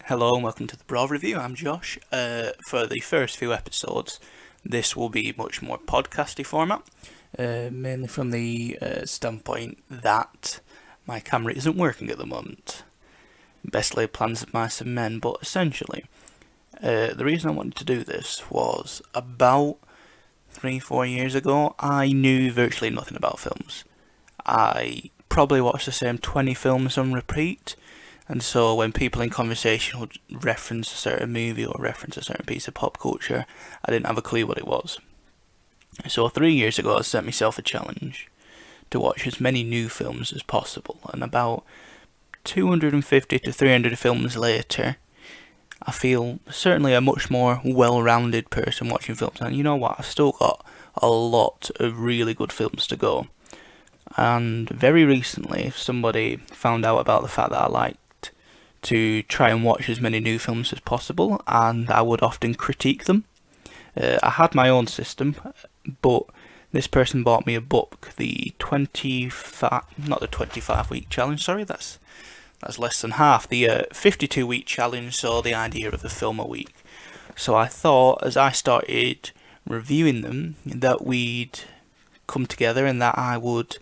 Hello and welcome to the Broad Review. I'm Josh. For the first few episodes, this will be much more podcasty format, mainly from the standpoint that my camera isn't working at the moment. Best laid plans of mice and men, but essentially, the reason I wanted to do this was about 3-4 years ago, I knew virtually nothing about films. I probably watched the same 20 films on repeat. And so when people in conversation would reference a certain movie or reference a certain piece of pop culture, I didn't have a clue what it was. So 3 years ago I set myself a challenge to watch as many new films as possible, and about 250 to 300 films later, I feel certainly a much more well-rounded person watching films. And you know what, I've still got a lot of really good films to go. And very recently somebody found out about the fact that I like to try and watch as many new films as possible, and I would often critique them. I had my own system, but this person bought me a book, the 25 week challenge. Sorry, that's less than half. The 52-week challenge, so the idea of a film a week. So I thought, as I started reviewing them, that we'd come together and that I would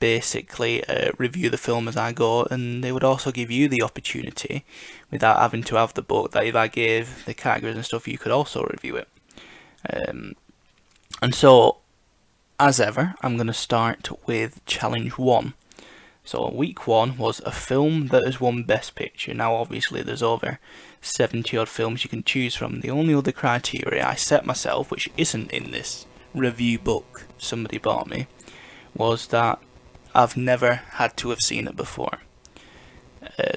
basically review the film as I go, and they would also give you the opportunity, without having to have the book, that if I gave the categories and stuff, you could also review it. And so, as ever, I'm going to start with challenge 1. So week 1 was a film that has won Best Picture. Now obviously there's over 70 odd films you can choose from. The only other criteria I set myself, which isn't in this review book somebody bought me, was that I've never had to have seen it before.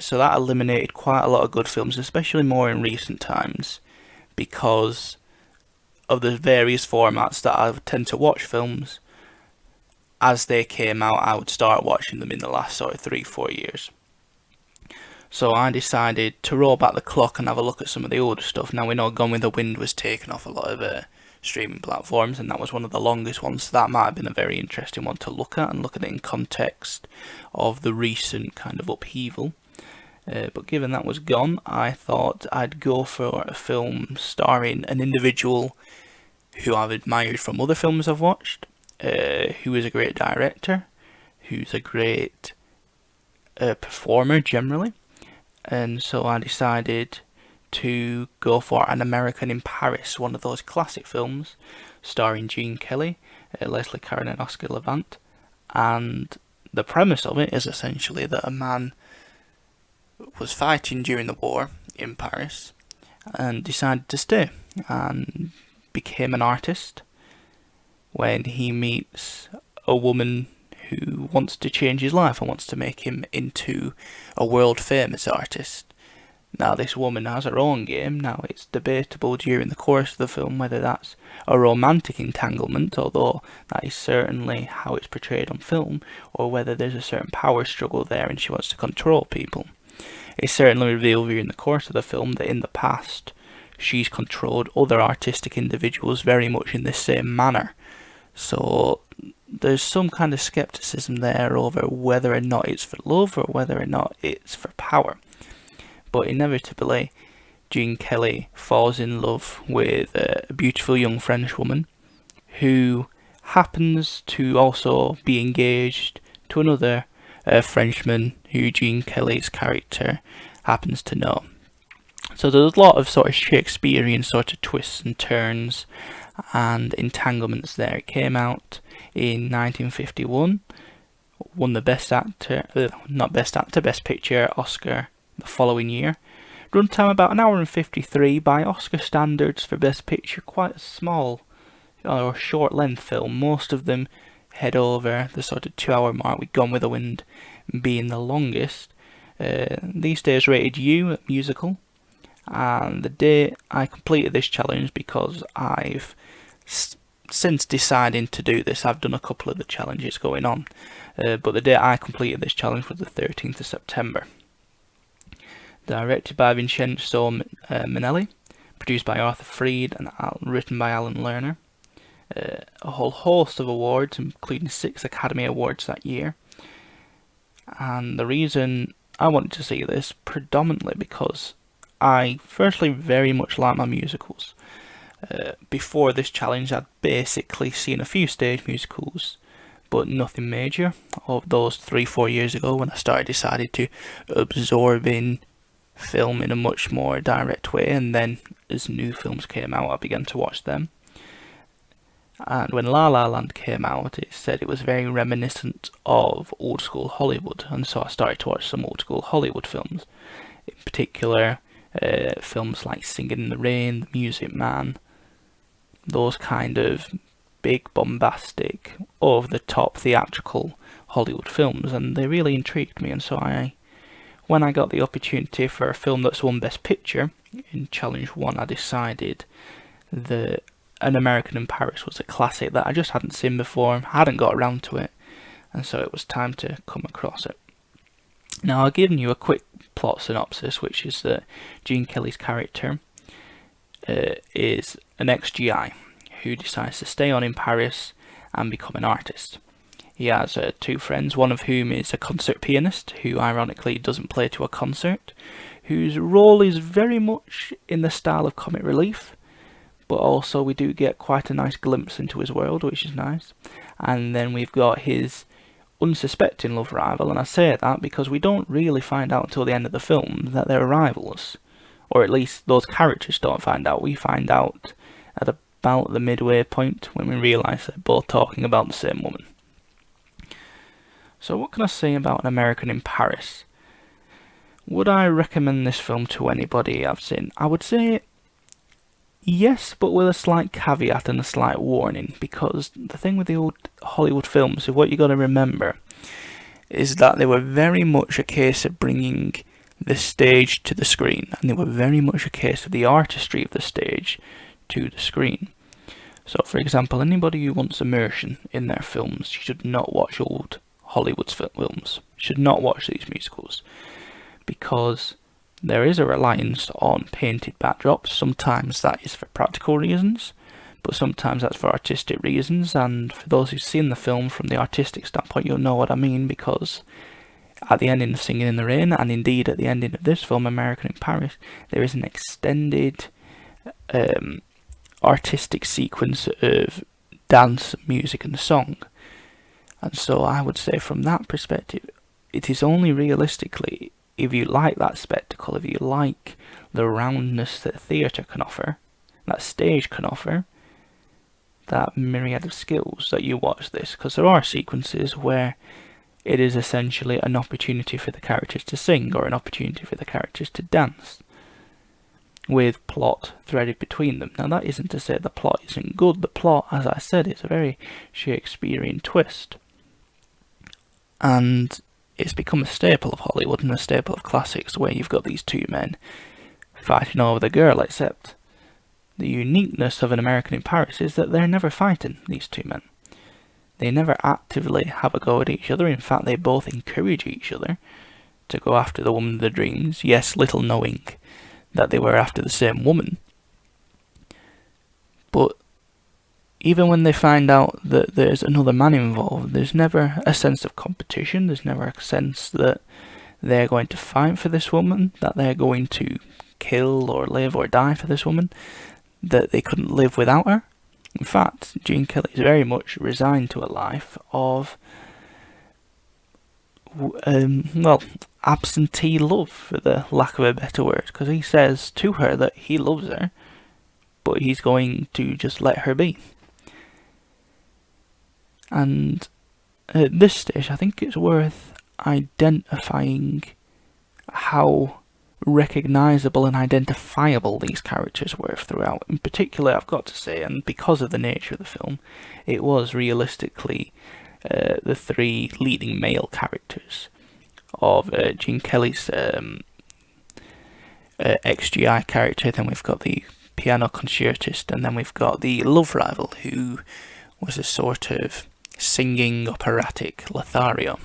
So that eliminated quite a lot of good films, especially more in recent times, because of the various formats that I tend to watch films. As they came out, I would start watching them in the last sort of 3-4 years. So I decided to roll back the clock and have a look at some of the older stuff. Now we know Gone with the Wind was taken off a lot of streaming platforms, and that was one of the longest ones, so that might have been a very interesting one to look at, and look at it in context of the recent kind of upheaval. But given that was gone, I thought I'd go for a film starring an individual who I've admired from other films I've watched, who is a great director, who's a great performer generally, and so I decided to go for An American in Paris, one of those classic films starring Gene Kelly, Leslie Caron and Oscar Levant. And the premise of it is essentially that a man was fighting during the war in Paris and decided to stay and became an artist when he meets a woman who wants to change his life and wants to make him into a world famous artist. Now this woman has her own game. Now it's debatable during the course of the film whether that's a romantic entanglement, although that is certainly how it's portrayed on film, or whether there's a certain power struggle there and she wants to control people. It's certainly revealed during the course of the film that in the past she's controlled other artistic individuals very much in this same manner. So there's some kind of skepticism there over whether or not it's for love or whether or not it's for power. But inevitably, Gene Kelly falls in love with a beautiful young French woman who happens to also be engaged to another Frenchman who Gene Kelly's character happens to know. So there's a lot of sort of Shakespearean sort of twists and turns and entanglements there. It came out in 1951, won the Best Picture Oscar the following year. Runtime about an hour and 53, by Oscar standards for Best Picture, quite a small or short length film. Most of them head over the sort of 2 hour mark, with Gone with the Wind being the longest. These days rated U at musical, and the day I completed this challenge, because I've since deciding to do this, I've done a couple of the challenges going on, but the day I completed this challenge was the 13th of September. Directed by Vincenzo Minnelli, produced by Arthur Freed, and written by Alan Lerner. A whole host of awards, including 6 Academy Awards that year. And the reason I wanted to see this, predominantly because I firstly very much like my musicals. Before this challenge, I'd basically seen a few stage musicals, but nothing major. Of those 3-4 years ago, when I decided to absorb in film in a much more direct way, and then as new films came out, I began to watch them. And when La La Land came out, it said it was very reminiscent of old school Hollywood, and so I started to watch some old school Hollywood films. In particular, films like Singing in the Rain, The Music Man, those kind of big, bombastic, over-the-top theatrical Hollywood films, and they really intrigued me. And so when I got the opportunity for a film that's won Best Picture in Challenge 1, I decided that An American in Paris was a classic that I just hadn't seen before, hadn't got around to it, and so it was time to come across it. Now, I'll give you a quick plot synopsis, which is that Gene Kelly's character is an ex-GI who decides to stay on in Paris and become an artist. He has two friends, one of whom is a concert pianist, who ironically doesn't play to a concert, whose role is very much in the style of comic relief, but also we do get quite a nice glimpse into his world, which is nice. And then we've got his unsuspecting love rival, and I say that because we don't really find out until the end of the film that they're rivals, or at least those characters don't find out. We find out at about the midway point when we realise they're both talking about the same woman. So what can I say about An American in Paris? Would I recommend this film to anybody I've seen? I would say yes, but with a slight caveat and a slight warning, because the thing with the old Hollywood films is what you got to remember is that they were very much a case of bringing the stage to the screen, and they were very much a case of the artistry of the stage to the screen. So, for example, anybody who wants immersion in their films should not watch old Hollywood films, should not watch these musicals, because there is a reliance on painted backdrops. Sometimes that is for practical reasons, but sometimes that's for artistic reasons, and for those who've seen the film from the artistic standpoint, you'll know what I mean, because at the ending of Singing in the Rain, and indeed at the ending of this film, American in Paris, there is an extended artistic sequence of dance, music and song. And so I would say from that perspective, it is only realistically, if you like that spectacle, if you like the roundness that theatre can offer, that stage can offer, that myriad of skills, that you watch this, because there are sequences where it is essentially an opportunity for the characters to sing, or an opportunity for the characters to dance, with plot threaded between them. Now that isn't to say the plot isn't good. The plot, as I said, is a very Shakespearean twist, and it's become a staple of Hollywood and a staple of classics, where you've got these two men fighting over the girl, except the uniqueness of An American in Paris is that they're never fighting, these two men. They never actively have a go at each other. In fact, they both encourage each other to go after the woman of their dreams, yes, little knowing that they were after the same woman. But even when they find out that there's another man involved, there's never a sense of competition, there's never a sense that they're going to fight for this woman, that they're going to kill or live or die for this woman, that they couldn't live without her. In fact, Gene Kelly is very much resigned to a life of, absentee love, for the lack of a better word, because he says to her that he loves her, but he's going to just let her be. And at this stage, I think it's worth identifying how recognisable and identifiable these characters were throughout. In particular, I've got to say, and because of the nature of the film, it was realistically the three leading male characters of Gene Kelly's ex-GI character. Then we've got the piano concertist, and then we've got the love rival, who was a sort of singing operatic Lothario,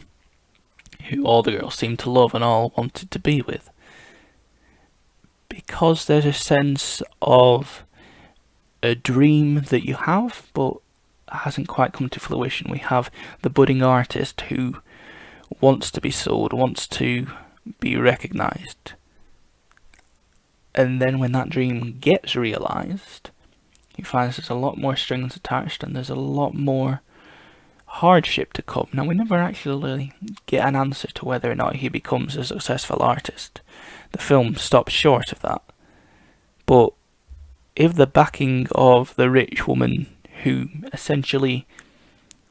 who all the girls seemed to love and all wanted to be with. Because there's a sense of a dream that you have, but hasn't quite come to fruition. We have the budding artist who wants to be sold, wants to be recognised, And then when that dream gets realised, he finds there's a lot more strings attached and there's a lot more hardship to come. Now, we never actually get an answer to whether or not he becomes a successful artist. The film stops short of that. But if the backing of the rich woman who essentially,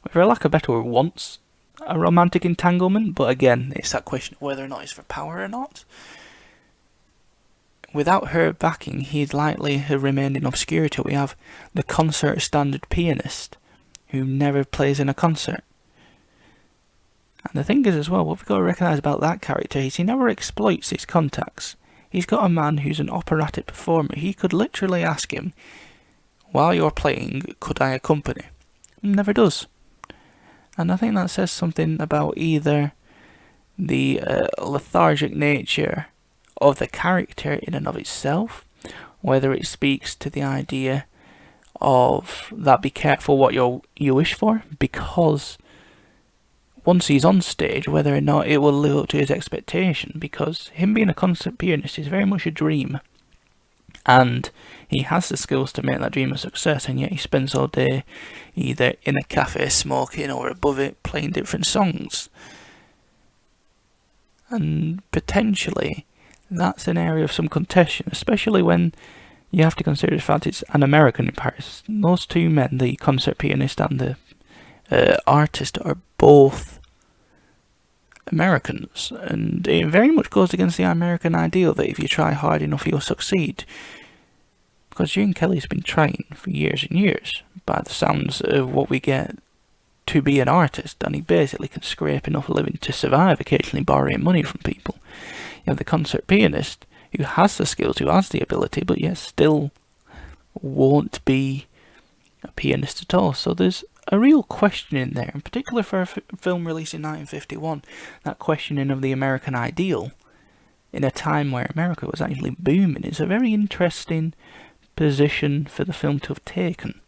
for lack of a better word, wants a romantic entanglement, but again, it's that question of whether or not it's for power or not. Without her backing, he'd likely have remained in obscurity. We have the concert standard pianist who never plays in a concert. And the thing is as well, what we've got to recognise about that character is he never exploits his contacts. He's got a man who's an operatic performer. He could literally ask him, while you're playing, could I accompany? He never does. And I think that says something about either the lethargic nature of the character in and of itself, whether it speaks to the idea of that be careful what you wish for, because once he's on stage, whether or not it will live up to his expectation, because him being a concert pianist is very much a dream, and he has the skills to make that dream a success, and yet he spends all day either in a cafe smoking or above it playing different songs. And potentially that's an area of some contention, especially when you have to consider the fact it's an American in Paris. Those two men, the concert pianist and the artist, are both Americans, and it very much goes against the American ideal that if you try hard enough you'll succeed, because Gene Kelly's been trying for years and years by the sounds of what we get to be an artist, and he basically can scrape enough living to survive, occasionally borrowing money from people. You have the concert pianist who has the skills, who has the ability, but yet still won't be a pianist at all. So there's a real question in there, in particular for a film released in 1951, that questioning of the American ideal in a time where America was actually booming. It's a very interesting position for the film to have taken,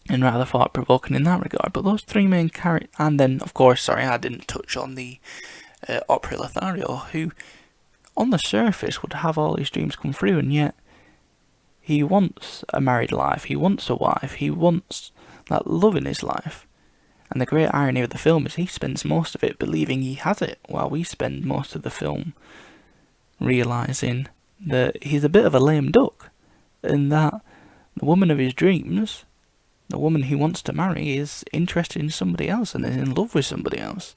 and rather thought-provoking in that regard. But those three main characters, and then of course, I didn't touch on the opera Lothario, who on the surface would have all his dreams come through, and yet he wants a married life, he wants a wife, he wants that love in his life. And the great irony of the film is he spends most of it believing he has it, while we spend most of the film realising that he's a bit of a lame duck, and that the woman of his dreams, the woman he wants to marry, is interested in somebody else and is in love with somebody else.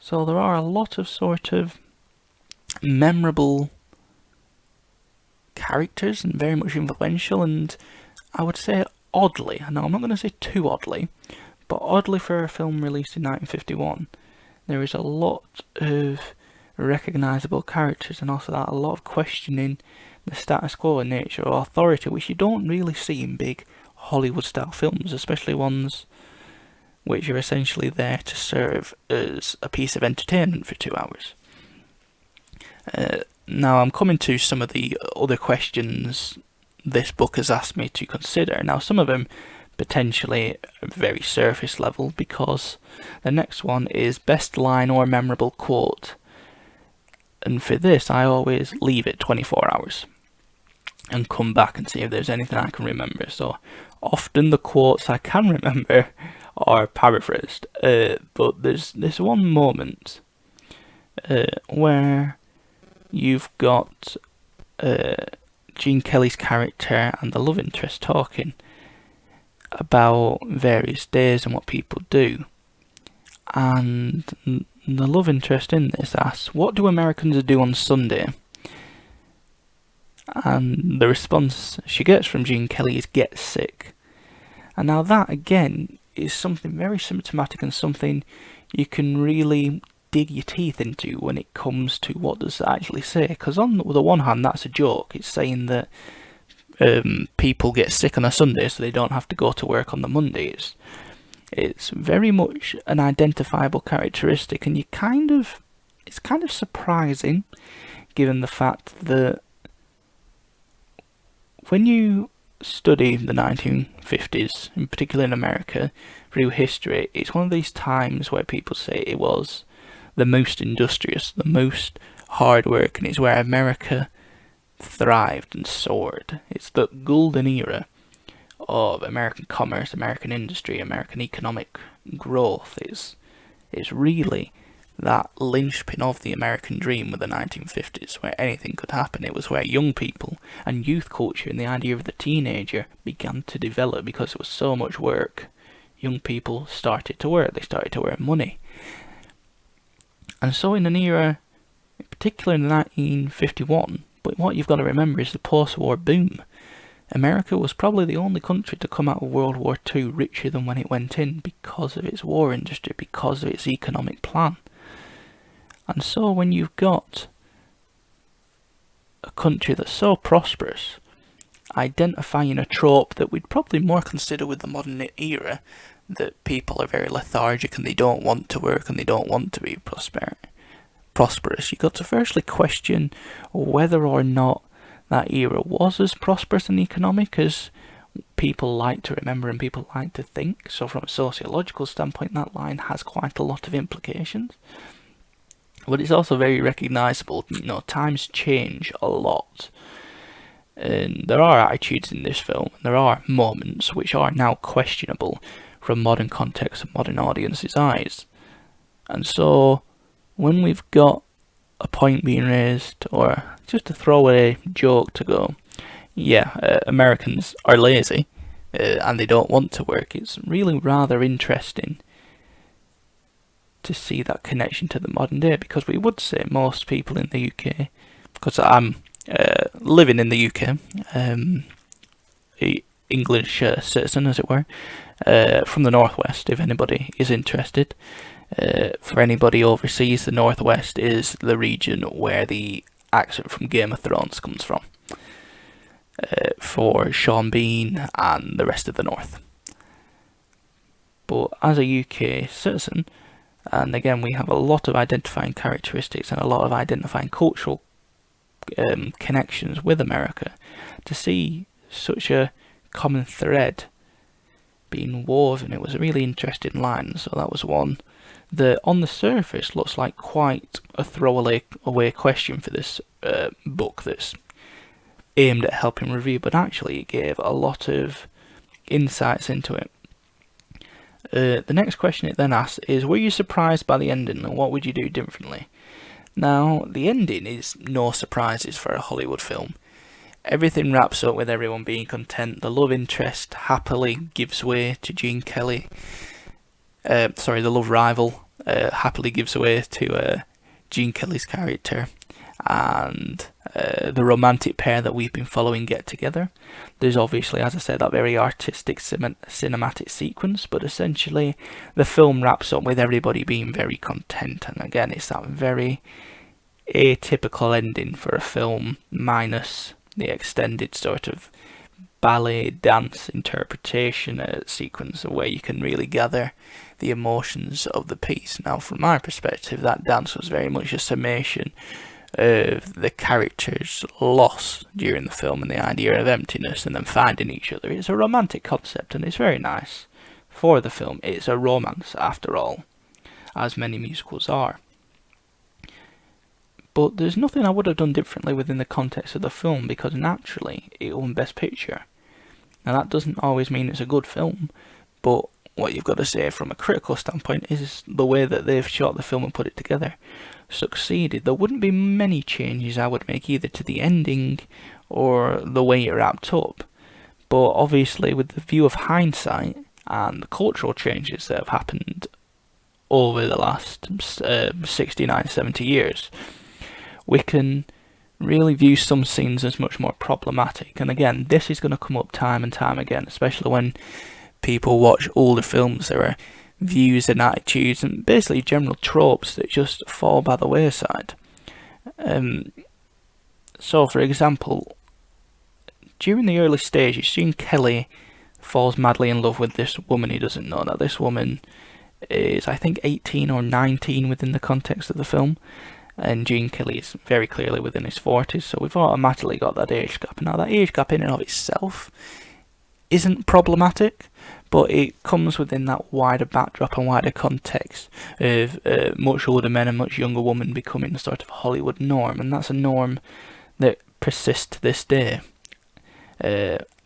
So there are a lot of sort of memorable characters and very much influential, and I would say oddly, no, I'm not going to say too oddly, but oddly for a film released in 1951, there is a lot of recognisable characters, and also that a lot of questioning the status quo in nature of authority, which you don't really see in big Hollywood style films, especially ones which are essentially there to serve as a piece of entertainment for 2 hours. Now I'm coming to some of the other questions this book has asked me to consider. Now some of them potentially very surface level, because the next one is best line or memorable quote. And for this I always leave it 24 hours and come back and see if there's anything I can remember. So often the quotes I can remember are paraphrased, but there's this one moment where you've got Gene Kelly's character and the love interest talking about various days and what people do, and the love interest in this asks, what do Americans do on Sunday? And the response she gets from Gene Kelly is get sick. And now that again is something very symptomatic and something you can really dig your teeth into when it comes to what does it actually say. Because on the one hand, that's a joke. It's saying that people get sick on a Sunday so they don't have to go to work on the Mondays. It's very much an identifiable characteristic, and it's kind of surprising given the fact that when you study the 1950s, in particular in America, through history, it's one of these times where people say it was the most industrious, the most hard work, and it's where America thrived and soared. It's the golden era of American commerce, American industry, American economic growth. It's really that linchpin of the American dream with the 1950s, where anything could happen. It was where young people and youth culture and the idea of the teenager began to develop because it was so much work. Young people started to work, they started to earn money. And so in an era, in particular in 1951, but what you've got to remember is the post-war boom. America was probably the only country to come out of World War II richer than when it went in because of its war industry, because of its economic plan. And so when you've got a country that's so prosperous, identifying a trope that we'd probably more consider with the modern era, that people are very lethargic and they don't want to work and they don't want to be prosperous, you've got to firstly question whether or not that era was as prosperous and economic as people like to remember and people like to think. So from a sociological standpoint, that line has quite a lot of implications. But it's also very recognisable. Times change a lot. And there are attitudes in this film, and there are moments which are now questionable from modern context and modern audiences' eyes. And so, when we've got a point being raised, or just a throwaway joke to go, Americans are lazy, and they don't want to work, it's really rather interesting to see that connection to the modern day, because we would say most people in the UK, because I'm living in the UK, English citizen as it were, from the Northwest, if anybody is interested. For anybody overseas, the Northwest is the region where the accent from Game of Thrones comes from, for Sean Bean and the rest of the North. But as a UK citizen, and again we have a lot of identifying characteristics and a lot of identifying cultural connections with America, to see such a common thread being woven, it was a really interesting line. So that was one that on the surface looks like quite a throwaway question for this book that's aimed at helping review, but actually it gave a lot of insights into it. The next question it then asks is, were you surprised by the ending and what would you do differently? Now, the ending is no surprises for a Hollywood film. Everything wraps up with everyone being content. The love interest happily gives way to Gene Kelly. The love rival happily gives way to Gene Kelly's character, and the romantic pair that we've been following get together. There's obviously, as I said, that very artistic cinematic sequence, but essentially the film wraps up with everybody being very content, and again it's that very atypical ending for a film, minus the extended sort of ballet dance interpretation sequence where you can really gather the emotions of the piece. Now from my perspective, that dance was very much a summation of the characters' loss during the film and the idea of emptiness and then finding each other. It's a romantic concept and it's very nice for the film. It's a romance after all, as many musicals are. But there's nothing I would have done differently within the context of the film, because naturally it won Best Picture. Now that doesn't always mean it's a good film, but what you've got to say from a critical standpoint is the way that they've shot the film and put it together succeeded. There wouldn't be many changes I would make either to the ending or the way it wrapped up, but obviously with the view of hindsight and the cultural changes that have happened over the last 69, 70 years, we can really view some scenes as much more problematic. And again, this is going to come up time and time again, especially when people watch older films. There are views and attitudes and basically general tropes that just fall by the wayside. So for example, during the early stages, Gene Kelly falls madly in love with this woman he doesn't know. Now this woman is, I think, 18 or 19 within the context of the film, and Gene Kelly is very clearly within his 40s, so we've automatically got that age gap. Now that age gap in and of itself isn't problematic, but it comes within that wider backdrop and wider context of much older men and much younger women becoming sort of a Hollywood norm, and that's a norm that persists to this day.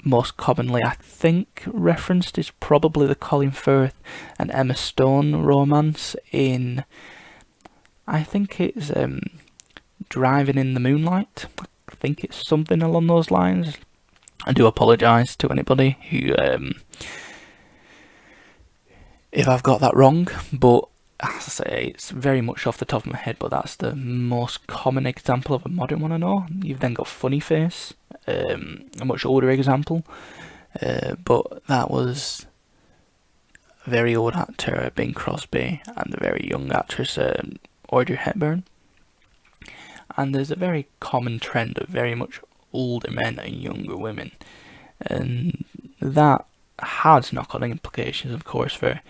Most commonly, I think, referenced is probably the Colin Firth and Emma Stone romance in, I think it's Driving in the Moonlight. I think it's something along those lines. I do apologise to anybody who, if I've got that wrong, but as I say, it's very much off the top of my head, but that's the most common example of a modern one I know. You've then got Funny Face, a much older example, but that was a very old actor, Bing Crosby, and a very young actress, Audrey Hepburn. And there's a very common trend of very much older men and younger women, and that has knock-on implications, of course, for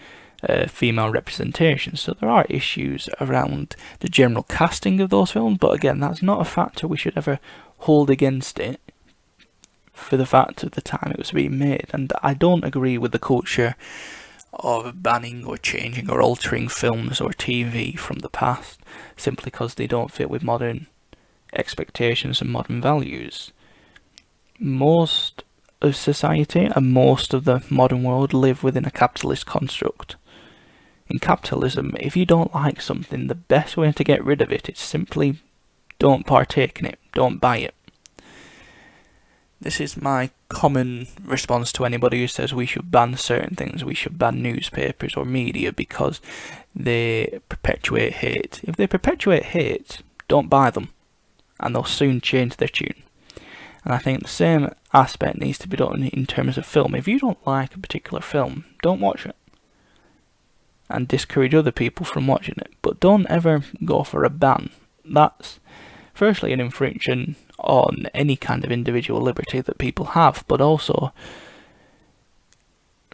female representation. So there are issues around the general casting of those films, but again, that's not a factor we should ever hold against it for the fact of the time it was being made. And I don't agree with the culture of banning or changing or altering films or TV from the past simply because they don't fit with modern expectations and modern values. Most of society and most of the modern world live within a capitalist construct. In capitalism, if you don't like something, the best way to get rid of it is simply don't partake in it, don't buy it. This is my common response to anybody who says we should ban certain things, we should ban newspapers or media because they perpetuate hate. If they perpetuate hate, don't buy them, and they'll soon change their tune. And I think the same aspect needs to be done in terms of film. If you don't like a particular film, don't watch it. And discourage other people from watching it. But don't ever go for a ban. That's firstly an infringement on any kind of individual liberty that people have, but also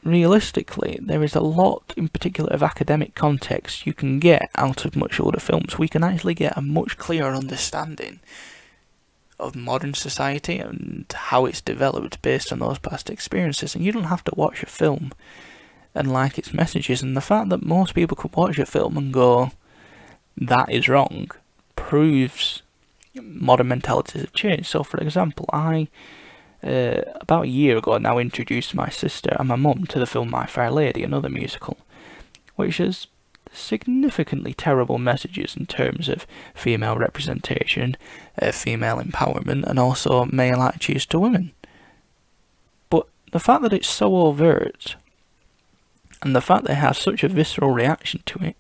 realistically there is a lot in particular of academic context you can get out of much older films. We can actually get a much clearer understanding of modern society and how it's developed based on those past experiences, and you don't have to watch a film and like its messages. And the fact that most people could watch a film and go, that is wrong, proves modern mentalities have changed. So for example, I about a year ago now introduced my sister and my mum to the film My Fair Lady, another musical, which has significantly terrible messages in terms of female representation, female empowerment, and also male attitudes to women. But the fact that it's so overt, and the fact they have such a visceral reaction to it,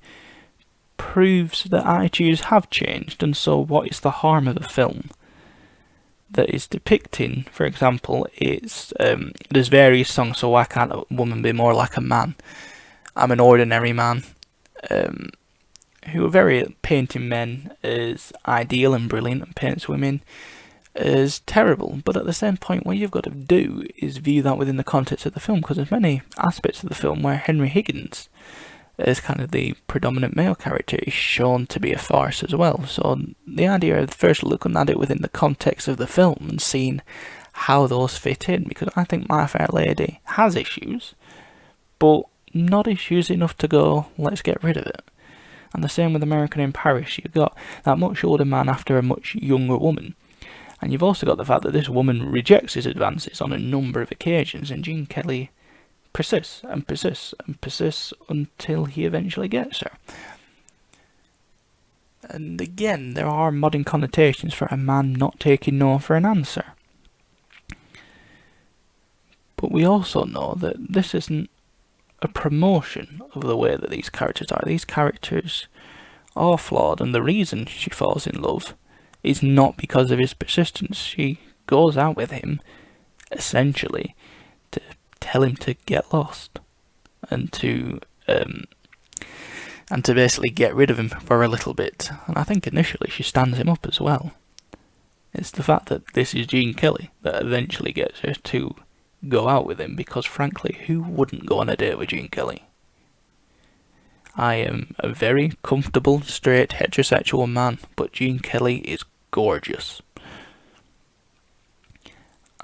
proves that attitudes have changed. And so what is the harm of a film that is depicting, for example, it's there's various songs, so why can't a woman be more like a man? I'm an ordinary man, who are very painting men as ideal and brilliant and paints women as terrible. But at the same point, what you've got to do is view that within the context of the film, because there's many aspects of the film where Henry Higgins, as kind of the predominant male character, is shown to be a farce as well. So the idea of first looking at it within the context of the film and seeing how those fit in, because I think My Fair Lady has issues, but not issues enough to go, let's get rid of it. And the same with American in Paris. You've got that much older man after a much younger woman. And you've also got the fact that this woman rejects his advances on a number of occasions, and Gene Kelly persists and persists and persists until he eventually gets her. And again, there are modern connotations for a man not taking no for an answer. But we also know that this isn't a promotion of the way that these characters are. These characters are flawed, and the reason she falls in love is not because of his persistence. She goes out with him essentially to tell him to get lost and to basically get rid of him for a little bit. And I think initially she stands him up as well. It's the fact that this is Gene Kelly that eventually gets her to go out with him, because frankly, who wouldn't go on a date with Gene Kelly? I am a very comfortable, straight, heterosexual man, but Gene Kelly is gorgeous.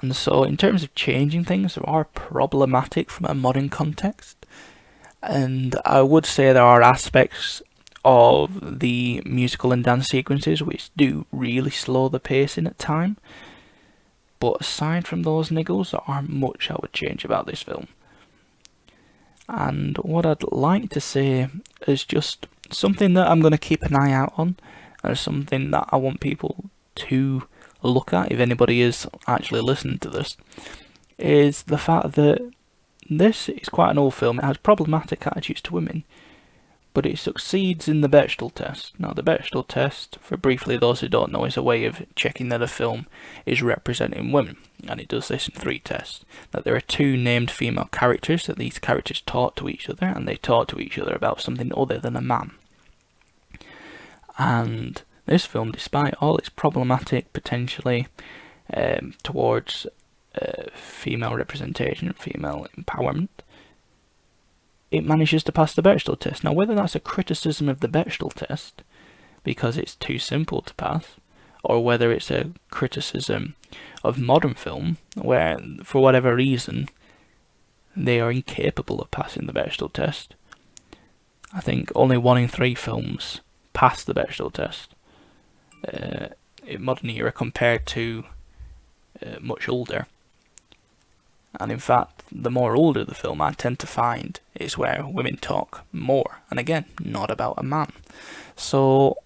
And so in terms of changing things, there are problematic from a modern context. And I would say there are aspects of the musical and dance sequences which do really slow the pacing at time. But aside from those niggles, there aren't much I would change about this film. And what I'd like to say is just something that I'm going to keep an eye out on, and something that I want people to look at, if anybody is actually listening to this, is the fact that this is quite an old film. It has problematic attitudes to women, but it succeeds in the Bechdel test. Now, the Bechdel test, for briefly those who don't know, is a way of checking that a film is representing women, and it does this in 3 tests. That there are 2 named female characters, that these characters talk to each other, and they talk to each other about something other than a man. And this film, despite all its problematic potentially towards female representation and female empowerment, it manages to pass the Bechdel test. Now, whether that's a criticism of the Bechdel test because it's too simple to pass, or whether it's a criticism of modern film where, for whatever reason, they are incapable of passing the Bechdel test, I think only 1 in 3 films pass the Bechdel test in modern era compared to much older. And in fact, the more older the film I tend to find is where women talk more, and again, not about a man. So,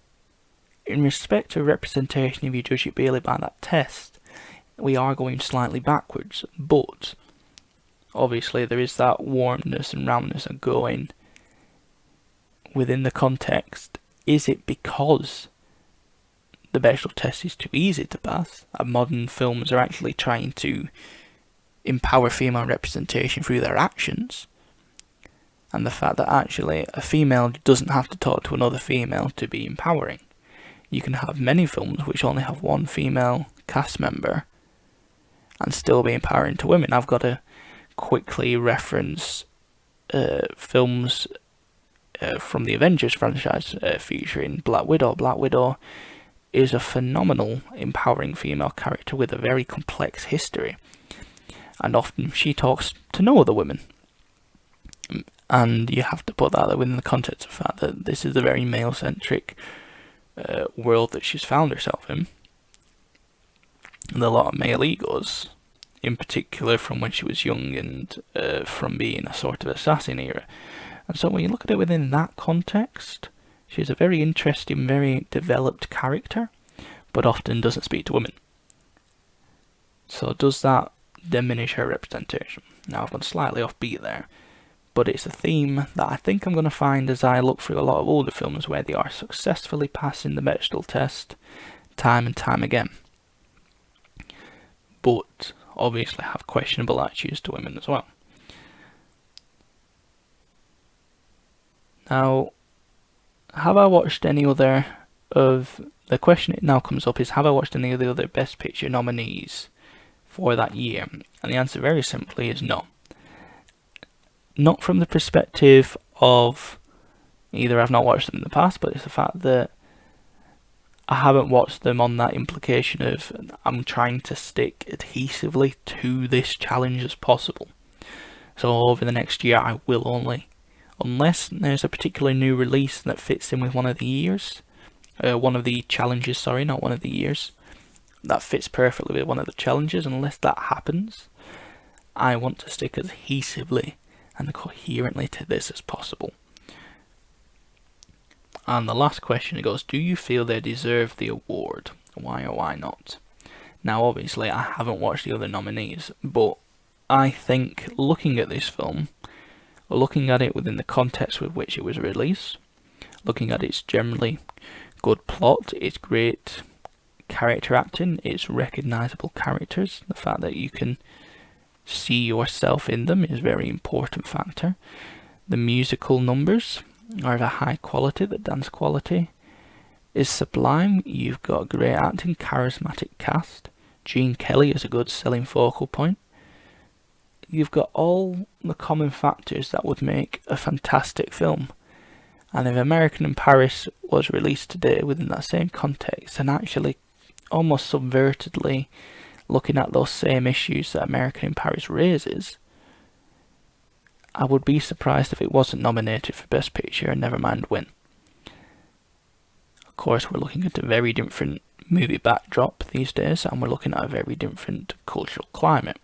in respect to representation, if you judge it barely by that test, we are going slightly backwards, but obviously there is that warmness and roundness of going within the context. Is it because the Bechdel test is too easy to pass, and modern films are actually trying to empower female representation through their actions, and the fact that actually a female doesn't have to talk to another female to be empowering? You can have many films which only have 1 female cast member and still be empowering to women. I've got to quickly reference films from the Avengers franchise featuring Black Widow. Black Widow is a phenomenal empowering female character with a very complex history, and often she talks to no other women. And you have to put that within the context of the fact that this is a very male-centric world that she's found herself in. And a lot of male egos, in particular from when she was young and from being a sort of assassin era. And so when you look at it within that context, she's a very interesting, very developed character, but often doesn't speak to women. So does that diminish her representation? Now, I've gone slightly off beat there, but it's a theme that I think I'm going to find as I look through a lot of older films where they are successfully passing the Bechdel test time and time again, but obviously have questionable attitudes to women as well. Now, have I watched any other of... The question that now comes up is, have I watched any of the other Best Picture nominees for that year? And the answer very simply is no. Not from the perspective of either I've not watched them in the past, but it's the fact that I haven't watched them on that implication of I'm trying to stick adhesively to this challenge as possible. So over the next year I will only, unless there's a particular new release that fits in with one of the years, one of the challenges, sorry, not one of the years, that fits perfectly with one of the challenges, unless that happens, I want to stick as adhesively and coherently to this as possible. And the last question, it goes, do you feel they deserve the award? Why or why not? Now obviously I haven't watched the other nominees, but I think looking at this film, looking at it within the context with which it was released, looking at its generally good plot, its great character acting, its recognisable characters, the fact that you can see yourself in them is a very important factor. The musical numbers are of a high quality, the dance quality is sublime, you've got great acting, charismatic cast, Gene Kelly is a good selling focal point. You've got all the common factors that would make a fantastic film. And if American in Paris was released today within that same context and actually almost subvertedly looking at those same issues that American in Paris raises, I would be surprised if it wasn't nominated for Best Picture and never mind win. Of course, we're looking at a very different movie backdrop these days, and we're looking at a very different cultural climate.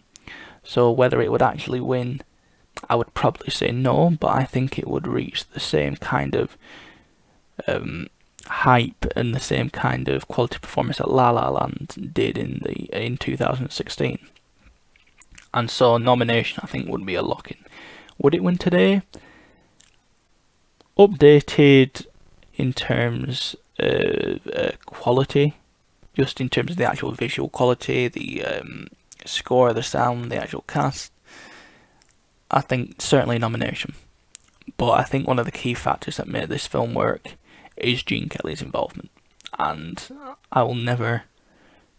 So whether it would actually win, I would probably say no, but I think it would reach the same kind of hype and the same kind of quality performance that La La Land did in 2016. And so nomination, I think, would be a lock-in. Would it win today? Updated in terms of quality, just in terms of the actual visual quality, the score, the sound, the actual cast, I think certainly nomination. But I think one of the key factors that made this film work is Gene Kelly's involvement. And I will never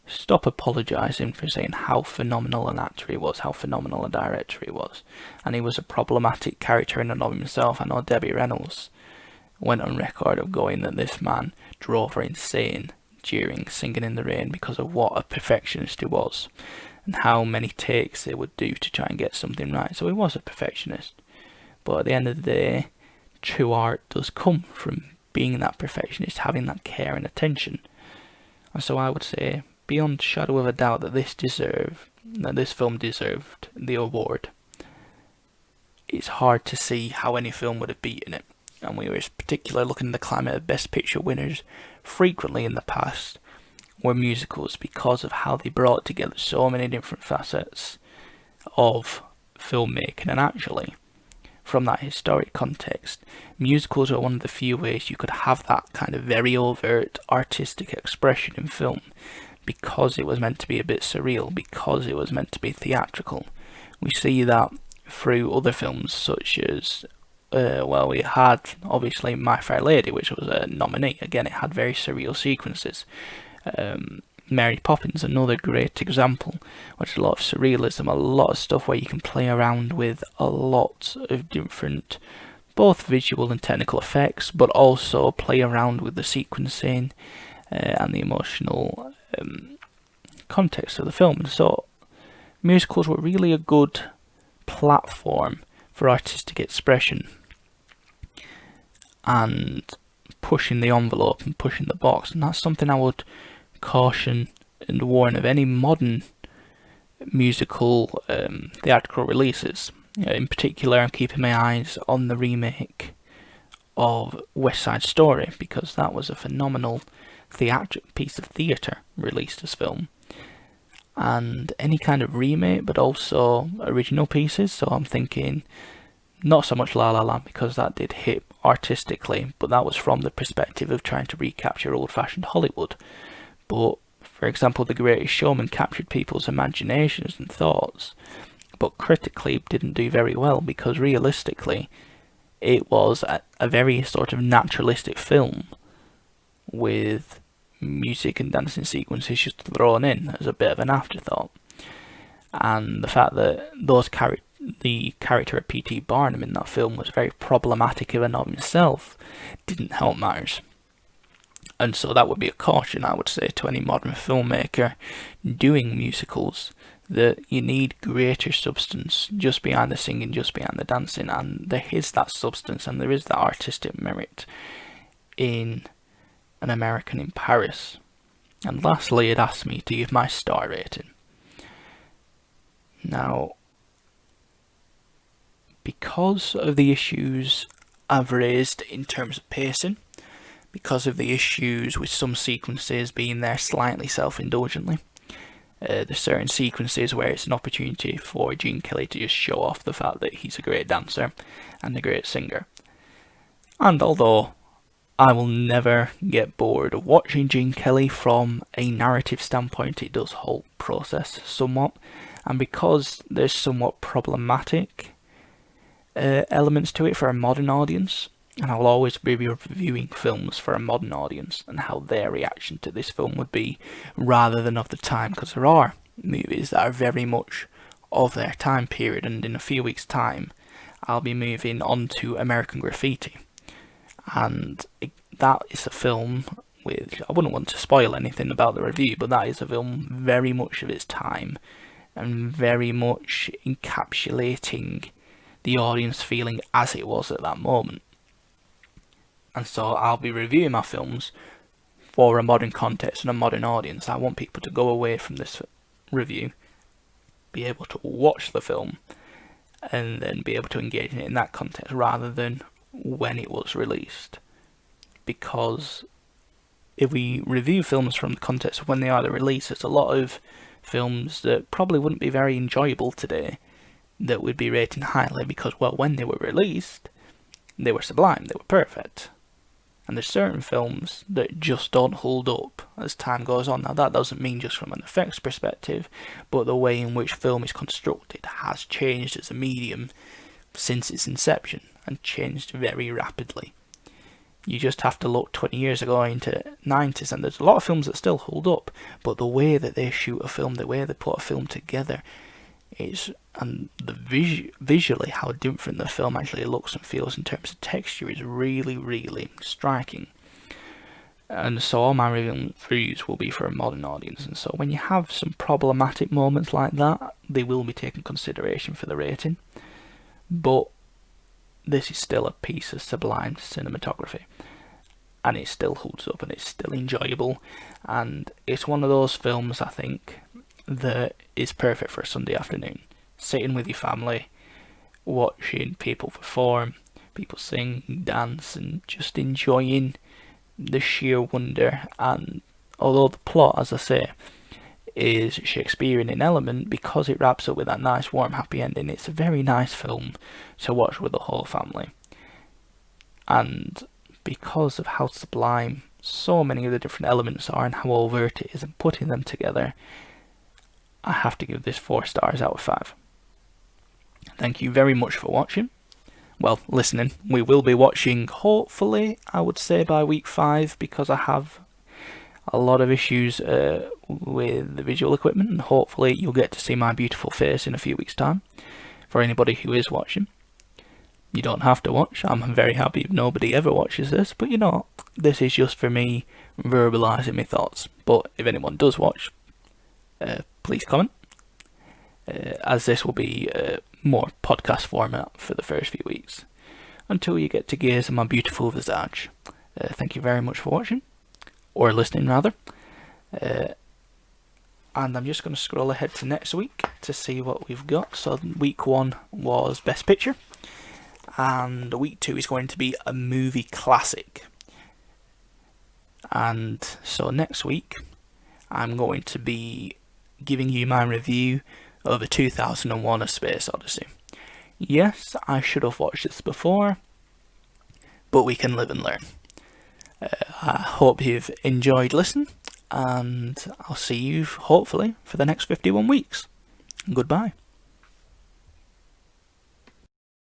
stop apologising for saying how phenomenal an actor he was, how phenomenal a director he was. And he was a problematic character in and of himself. I know Debbie Reynolds went on record of going that this man drove her insane during Singing in the Rain because of what a perfectionist he was and how many takes they would do to try and get something right. So he was a perfectionist. But at the end of the day, true art does come from being that perfectionist, having that care and attention. And so I would say, beyond shadow of a doubt, that this film deserved the award. It's hard to see how any film would have beaten it. And we were particularly looking at the climate of Best Picture winners frequently in the past were musicals, because of how they brought together so many different facets of filmmaking. And actually, from that historic context, musicals are one of the few ways you could have that kind of very overt artistic expression in film, because it was meant to be a bit surreal, because it was meant to be theatrical. We see that through other films such as we had obviously My Fair Lady, which was a nominee. Again, it had very surreal sequences. Mary Poppins, another great example, which is a lot of surrealism, a lot of stuff where you can play around with a lot of different, both visual and technical effects, but also play around with the sequencing and the emotional context of the film. And so musicals were really a good platform for artistic expression and pushing the envelope and pushing the box, and that's something I would caution and warn of any modern musical theatrical releases. In particular, I'm keeping my eyes on the remake of West Side Story, because that was a phenomenal piece of theatre released as film. And any kind of remake, but also original pieces. So I'm thinking not so much La La Land, because that did hit artistically, but that was from the perspective of trying to recapture old-fashioned Hollywood. But for example, The Greatest Showman captured people's imaginations and thoughts, but critically didn't do very well, because realistically it was a very sort of naturalistic film with music and dancing sequences just thrown in as a bit of an afterthought. And the fact that the character of P.T. Barnum in that film was very problematic in and of himself didn't help matters. And so that would be a caution, I would say, to any modern filmmaker doing musicals, that you need greater substance just behind the singing, just behind the dancing, and there is that substance and there is that artistic merit in An American in Paris. And lastly, it asked me to give my star rating. Now, because of the issues I've raised in terms of pacing, because of the issues with some sequences being there slightly self-indulgently, there's certain sequences where it's an opportunity for Gene Kelly to just show off the fact that he's a great dancer and a great singer. And although I will never get bored of watching Gene Kelly from a narrative standpoint, it does halt process somewhat, and because there's somewhat problematic elements to it for a modern audience, and I'll always be reviewing films for a modern audience and how their reaction to this film would be rather than of the time, because there are movies that are very much of their time period, and in a few weeks' time I'll be moving on to American Graffiti, and that is a film with, I wouldn't want to spoil anything about the review, but that is a film very much of its time and very much encapsulating the audience feeling as it was at that moment. And so I'll be reviewing my films for a modern context and a modern audience. I want people to go away from this review, be able to watch the film, and then be able to engage in it in that context rather than when it was released. Because if we review films from the context of when they are released, there's a lot of films that probably wouldn't be very enjoyable today that would be rated highly because, well, when they were released, they were sublime, they were perfect. And there's certain films that just don't hold up as time goes on. Now, that doesn't mean just from an effects perspective, but the way in which film is constructed has changed as a medium since its inception, and changed very rapidly. You just have to look 20 years ago into 90s, and there's a lot of films that still hold up, but the way that they shoot a film, the way they put a film together, and the visually how different the film actually looks and feels in terms of texture is really, really striking. And so all my reviews will be for a modern audience, and so when you have some problematic moments like that, they will be taken consideration for the rating. But this is still a piece of sublime cinematography, and it still holds up and it's still enjoyable, and it's one of those films, I think, that is perfect for a Sunday afternoon. Sitting with your family, watching people perform, people sing, dance, and just enjoying the sheer wonder. And although the plot, as I say, is Shakespearean in element, because it wraps up with that nice, warm, happy ending, it's a very nice film to watch with the whole family. And because of how sublime so many of the different elements are and how overt it is, and putting them together, I have to give this 4 stars out of 5. Thank you very much for watching. Well, listening. We will be watching, hopefully, I would say by week 5, because I have a lot of issues with the visual equipment, and hopefully you'll get to see my beautiful face in a few weeks' time. For anybody who is watching, you don't have to watch. I'm very happy if nobody ever watches this, but you know, this is just for me verbalising my thoughts. But if anyone does watch, please comment, as this will be more podcast format for the first few weeks, until you get to gaze at my beautiful visage. Thank you very much for watching, or listening rather, and I'm just going to scroll ahead to next week to see what we've got. So week 1 was Best Picture, and week 2 is going to be a movie classic. And so next week I'm going to be giving you my review of a 2001 A Space Odyssey. Yes, I should have watched this before, but we can live and learn. I hope you've enjoyed listening, and I'll see you hopefully for the next 51 weeks. Goodbye.